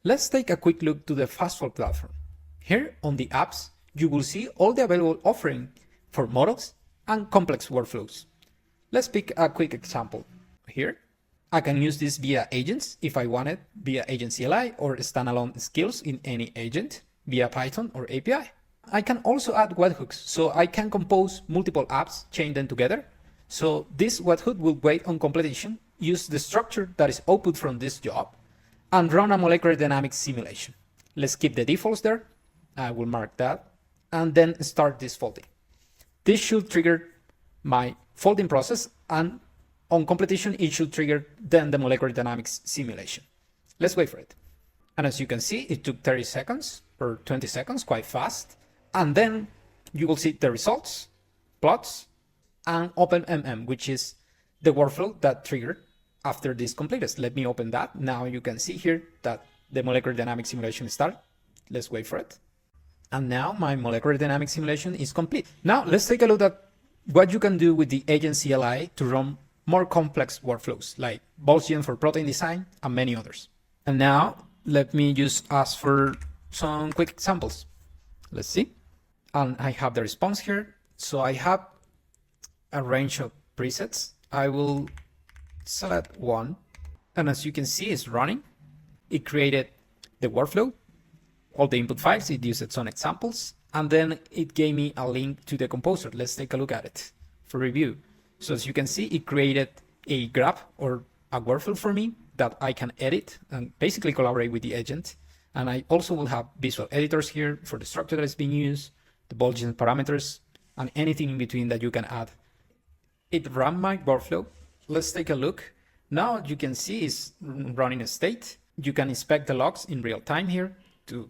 Let's take a quick look to the Fastfold platform. Here on the apps, you will see all the available offering for models and complex workflows. Let's pick a quick example. Here, I can use this via agents if I wanted, via agent CLI or standalone skills in any agent, via Python or API. I can also add webhooks, so I can compose multiple apps, chain them together. So this webhook will wait on completion, use the structure that is output from this job, and run a molecular dynamics simulation. Let's keep the defaults there. I will mark that, and then start this folding. This should trigger my folding process, and on completion, it should trigger then the molecular dynamics simulation. Let's wait for it. And as you can see, it took 30 seconds or 20 seconds, quite fast. And then you will see the results, plots, and OpenMM, which is the workflow that triggered after this completed. Let me open that. Now you can see here that the molecular dynamics simulation started. Let's wait for it. And now my molecular dynamics simulation is complete. Now let's take a look at what you can do with the agent CLI to run more complex workflows like BoltzGen for protein design and many others. And now let me just ask for some quick examples. Let's see. And I have the response here. So I have a range of presets. I will select one. And as you can see, it's running. It created the workflow, all the input files. It used some examples. And then it gave me a link to the composer. Let's take a look at it for review. So as you can see, it created a graph or a workflow for me that I can edit and basically collaborate with the agent. And I also will have visual editors here for the structure that is being used, the BoltzGen parameters, and anything in between that you can add. It ran my workflow. Let's take a look. Now you can see it's running a state. You can inspect the logs in real time here to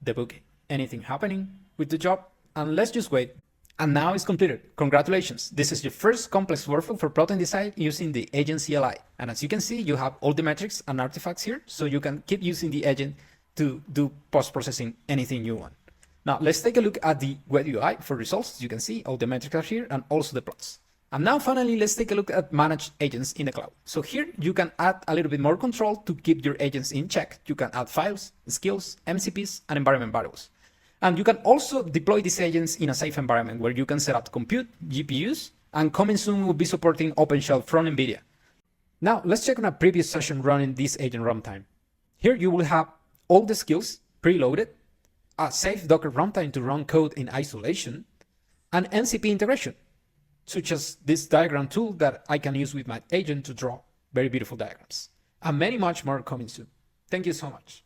debug anything happening with the job. And let's just wait. And now it's completed. Congratulations. This is your first complex workflow for protein design using the agent CLI. And as you can see, you have all the metrics and artifacts here, so you can keep using the agent to do post-processing anything you want. Now let's take a look at the web UI for results. As you can see, all the metrics are here and also the plots. And now finally, let's take a look at managed agents in the cloud. So here you can add a little bit more control to keep your agents in check. You can add files, skills, MCPs, and environment variables. And you can also deploy these agents in a safe environment where you can set up compute, GPUs, and coming soon will be supporting OpenShell from NVIDIA. Now let's check on a previous session running this agent runtime. Here you will have all the skills preloaded, a safe Docker runtime to run code in isolation, and MCP integration, such as this diagram tool that I can use with my agent to draw very beautiful diagrams, and many much more coming soon. Thank you so much.